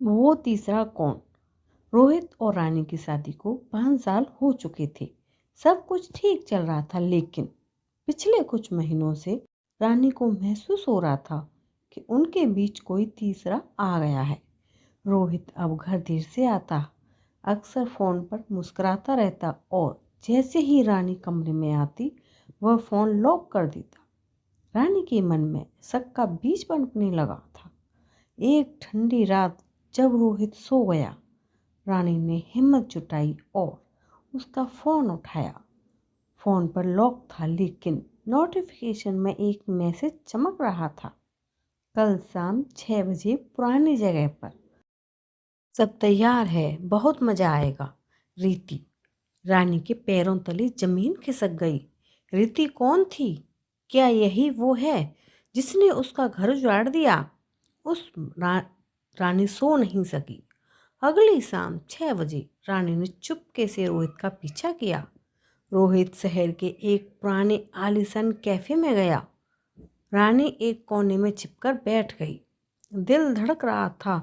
वो तीसरा कौन। रोहित और रानी की शादी को 5 साल हो चुके थे। सब कुछ ठीक चल रहा था, लेकिन पिछले कुछ महीनों से रानी को महसूस हो रहा था कि उनके बीच कोई तीसरा आ गया है। रोहित अब घर देर से आता, अक्सर फोन पर मुस्कुराता रहता और जैसे ही रानी कमरे में आती वह फोन लॉक कर देता। रानी के मन में शक का बीज पनपने लगा था। एक ठंडी रात जब रोहित सो गया, रानी ने हिम्मत जुटाई और उसका फोन उठाया। फोन पर लॉक था, लेकिन नोटिफिकेशन में एक मैसेज चमक रहा था। कल शाम 6 बजे पुरानी जगह पर। सब तैयार है, बहुत मजा आएगा। रीति। रानी के पैरों तले जमीन खिसक गई। रीति कौन थी? क्या यही वो है जिसने उसका घर उजाड़ दिया? रानी सो नहीं सकी। अगली शाम 6 बजे रानी ने चुपके से रोहित का पीछा किया। रोहित शहर के एक पुराने आलीशान कैफे में गया। रानी एक कोने में छिपकर बैठ गई। दिल धड़क रहा था।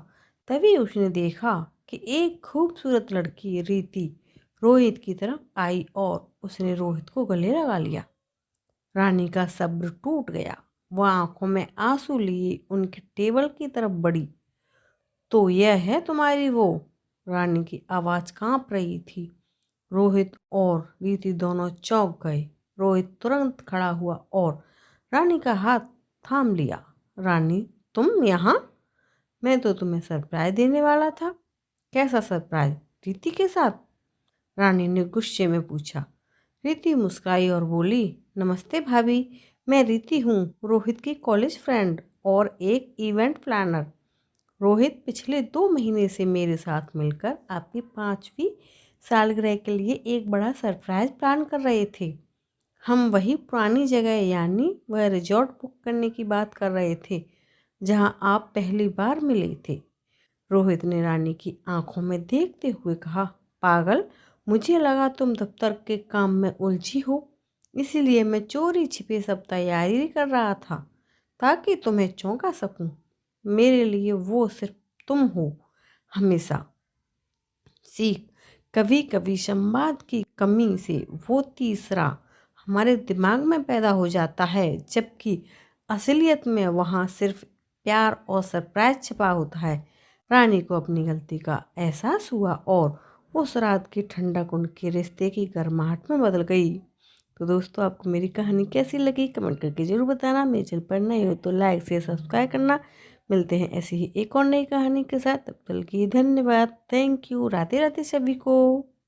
तभी उसने देखा कि एक खूबसूरत लड़की रीति रोहित की तरफ आई और उसने रोहित को गले लगा लिया। रानी का सब्र टूट गया। वह आंखों में आंसू लिए उनके टेबल की तरफ बढ़ी। तो यह है तुम्हारी वो? रानी की आवाज़ कांप रही थी। रोहित और रीति दोनों चौंक गए। रोहित तुरंत खड़ा हुआ और रानी का हाथ थाम लिया। रानी, तुम यहाँ? मैं तो तुम्हें सरप्राइज देने वाला था। कैसा सरप्राइज? रीति के साथ? रानी ने गुस्से में पूछा। रीति मुस्कुराई और बोली, नमस्ते भाभी, मैं रीति हूँ, रोहित की कॉलेज फ्रेंड और एक इवेंट प्लानर। रोहित पिछले 2 महीने से मेरे साथ मिलकर आपकी 5वीं सालगिरह के लिए एक बड़ा सरप्राइज प्लान कर रहे थे। हम वही पुरानी जगह यानी वह रिजॉर्ट बुक करने की बात कर रहे थे जहां आप पहली बार मिले थे। रोहित ने रानी की आंखों में देखते हुए कहा, पागल, मुझे लगा तुम दफ्तर के काम में उलझी हो, इसीलिए मैं चोरी छिपे सब तैयारी कर रहा था ताकि तुम्हें चौंका सकूं। मेरे लिए वो सिर्फ तुम हो, हमेशा। सीख। कभी कभी संवाद की कमी से वो तीसरा हमारे दिमाग में पैदा हो जाता है, जबकि असलियत में वहाँ सिर्फ प्यार और सरप्राइज छिपा होता है। रानी को अपनी गलती का एहसास हुआ और उस रात की ठंडक उनके रिश्ते की गर्माहट में बदल गई। तो दोस्तों, आपको मेरी कहानी कैसी लगी कमेंट करके जरूर बताना। मेरे चैनल पर नए हो तो लाइक शेयर सब्सक्राइब करना। मिलते हैं ऐसी ही एक और नई कहानी के साथ। तब तक के लिए धन्यवाद। Thank you. राधे राधे सभी को।